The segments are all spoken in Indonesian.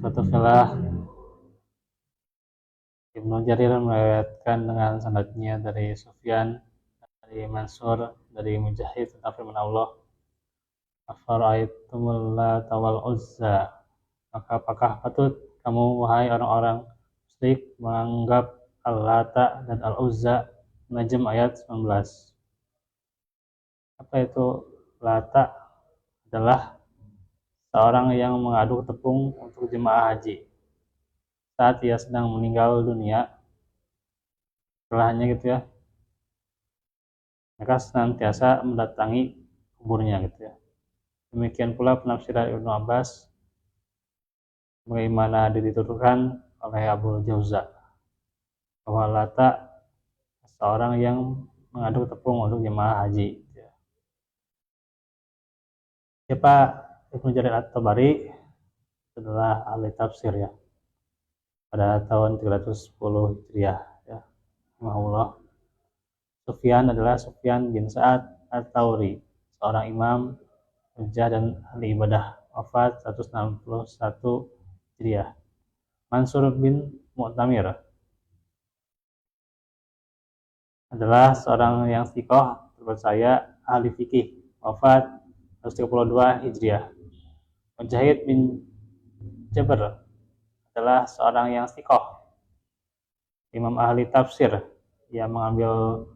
Suatu filah Ibnu Jarir meriwayatkan dengan sanadnya dari Sufyan, dari Mansur, dari Mujahid tentang firman Allah, Afara'aitumul Lata wal Uzza, maka apakah patut kamu wahai orang-orang musyrik menganggap Al-Lata dan Al-Uzza? Najm ayat 19. Apa itu Lata? Adalah seorang yang mengaduk tepung untuk jemaah haji saat ia sedang meninggal dunia, setelahnya gitu ya, maka senantiasa mendatangi kuburnya gitu ya. Demikian pula penafsiran Ibnu Abbas bagaimana dituturkan oleh Abu Jauza bahwa Lata seorang yang mengaduk tepung untuk jemaah haji gitu ya. Siapa Ibnu Jarir At-Tabari? Adalah ahli tafsir ya, pada tahun 310 Hijriah ya, rahimahullah. Sufyan adalah Sufyan bin Sa'ad At-Tauri, seorang imam, hujjah dan ahli ibadah, wafat 161 Hijriah. Mansur bin Mu'tamir adalah seorang yang thiqah, terpercaya, ahli fikih, wafat 132 Hijriah. Mujahid bin Jabr adalah seorang yang thiqah, imam ahli tafsir, yang mengambil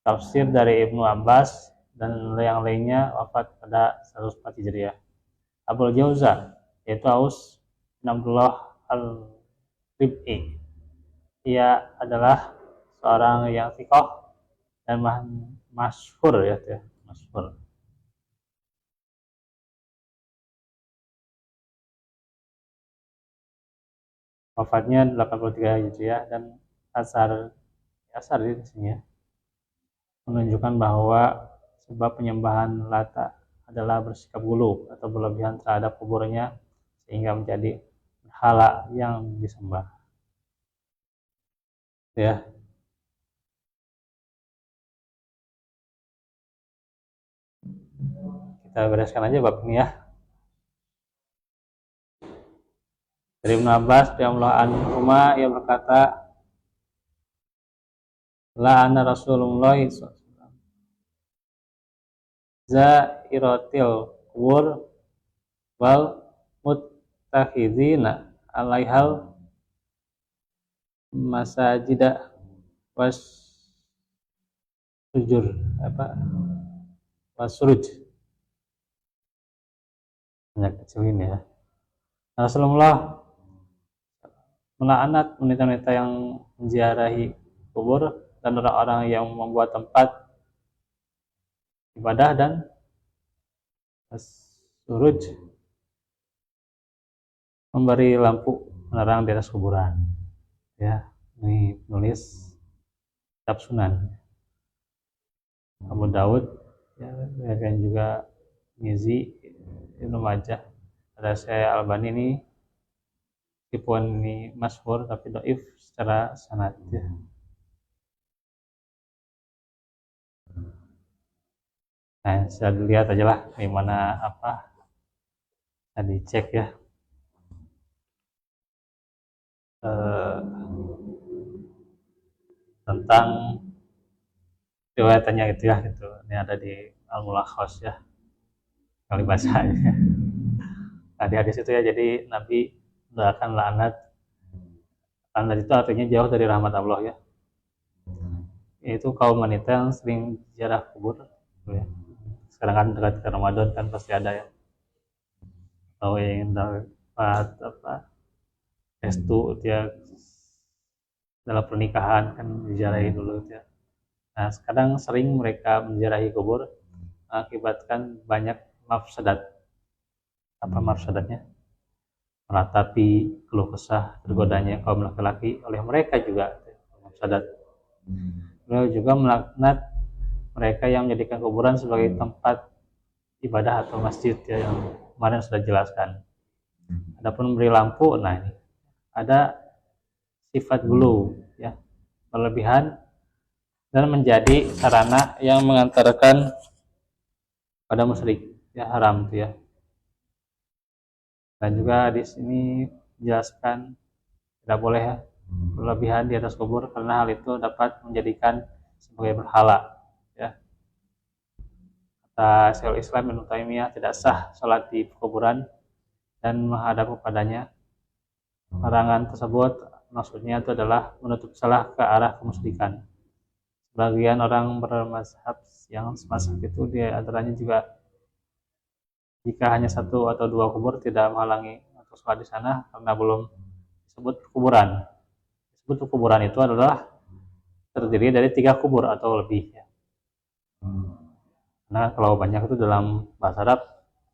tafsir dari Ibnu Abbas dan yang lainnya, wafat pada 104 Hijriah. Abu Jauza yaitu Aus bin Abdullah Al-Rib'i, ia adalah seorang yang thiqah dan masyhur ya, masyhur. Wafatnya 83 Hijriah. Dan asar di sini ya, menunjukkan bahwa sebab penyembahan Lata adalah bersikap gulu atau berlebihan terhadap kuburnya sehingga menjadi berhala yang disembah ya. Kita bereskan aja bab ini ya. Dari Ibnu Abbas radhiyallahu anhuma, ia berkata, la'ana Rasulullah SAW zairatil qubur wal muttakhidina alaihal masajida was sujur wasruj. Banyak kecil ini ya. Rasulullah melaknat wanita-wanita yang menziarahi kubur dan orang-orang yang membuat tempat ibadah dan suruj, memberi lampu penerang di atas kuburan ya. Ini nulis kitab Sunan Abu Daud ya, dan juga Mizi, Ibnu Majah. Ada saya Albani ini, meskipun ini masyhur tapi dhaif secara sanad ya. Nah, saya lihat aja lah gimana apa, tadi cek ya tentang riwayatannya gitu ya, gitu. Ini ada di Al-Mulakhas ya, kali bahasanya. Nah, di hadis itu ya, jadi Nabi akan laknat itu artinya jauh dari rahmat Allah ya. Itu kaum wanita yang sering ziarah kubur ya. Sekarang kan dekat ke Ramadan kan pasti ada ya, atau yang dapat restu ya dalam pernikahan kan diziarahi dulu ya. Nah, sekarang sering mereka menziarahi kubur mengakibatkan banyak mafsadat. Apa mafsadatnya? Meratapi keluh kesah tergodanya kaum laki-laki oleh mereka juga mafsadat. Beliau juga melaknat mereka yang menjadikan kuburan sebagai tempat ibadah atau masjid ya, yang kemarin sudah jelaskan. Adapun memberi lampu, nah ini ada sifat gulu ya, berlebihan dan menjadi sarana yang mengantarkan pada musyrik ya, haram itu ya. Dan juga di sini dijelaskan tidak boleh ya berlebihan di atas kubur karena hal itu dapat menjadikan sebagai berhala. Ya. Kata Syekhul Islam Ibnu Taimiyah, tidak sah sholat di kuburan dan menghadap kepadanya. Larangan tersebut maksudnya itu adalah menutup salah ke arah kemusyrikan. Sebagian orang bermazhab yang semacam itu di antaranya juga jika hanya satu atau dua kubur tidak menghalangi untuk sholat di sana karena belum disebut kuburan. Disebut kuburan itu adalah terdiri dari 3 kubur atau lebih. Nah kalau banyak itu dalam bahasa Arab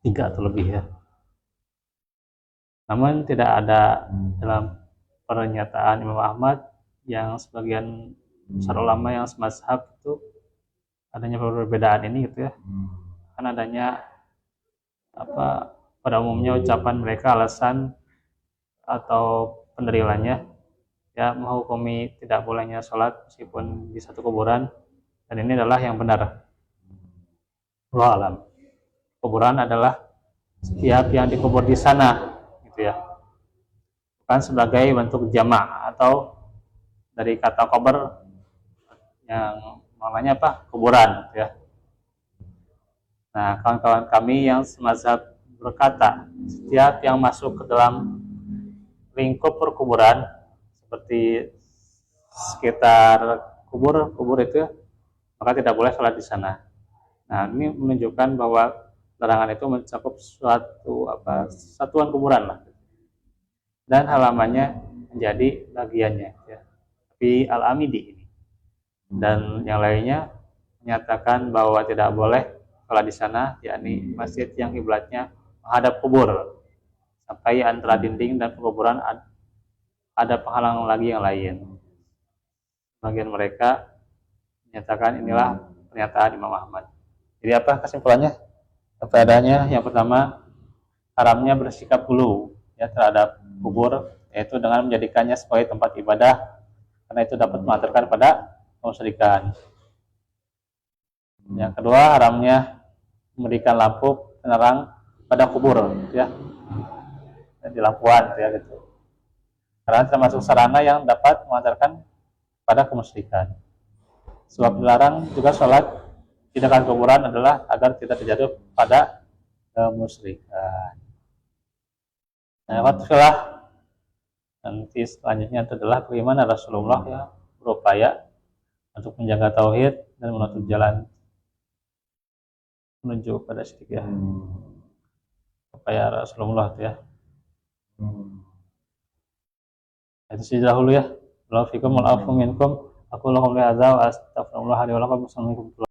3 atau lebih ya. Namun tidak ada dalam pernyataan Imam Ahmad yang sebagian besar ulama yang semazhab itu adanya perbedaan ini gitu ya. Kan adanya pada umumnya ucapan mereka alasan atau pendalilannya ya menghukumi tidak bolehnya sholat meskipun di satu kuburan, dan ini adalah yang benar. Wallahu alam. Kuburan adalah setiap yang dikubur di sana gitu ya, bukan sebagai bentuk jamak atau dari kata kubur yang namanya kuburan ya. Nah kawan-kawan kami yang semazhab berkata setiap yang masuk ke dalam lingkup perkuburan seperti sekitar kubur itu maka tidak boleh sholat di sana. Nah ini menunjukkan bahwa larangan itu mencakup suatu satuan kuburan lah, dan halamannya menjadi bagiannya ya. Tapi Al-Amidi ini dan yang lainnya menyatakan bahwa tidak boleh sholat di sana, yakni masjid yang kiblatnya menghadap kubur sampai antara dinding dan kuburan ada penghalang lagi yang lain. Bagian mereka menyatakan inilah pernyataan Imam Ahmad. Jadi apa kesimpulannya? Keadaannya yang pertama, haramnya bersikap hulu ya terhadap kubur, yaitu dengan menjadikannya sebagai tempat ibadah karena itu dapat mengantarkan pada kemusyrikan. Yang kedua, haramnya memberikan lampu penerang pada kubur ya, di lampuan ya gitu. Karena termasuk sarana yang dapat mengantarkan pada kemusyrikan. Sebab dilarang juga sholat di dekat kuburan adalah agar tidak terjatuh pada kemusyrikan. Nah, nanti selanjutnya adalah bagaimana Rasulullah ya berupaya untuk menjaga tauhid dan menutup jalan menuju pada syirik ya. Upaya Rasulullah itu ya. Itu sih dahulu ya. Wa'alaikum warahmatullahi wabarakatuh. Aku lakum li'adha wa astaghfirullah li wa lakum. Assalamualaikum.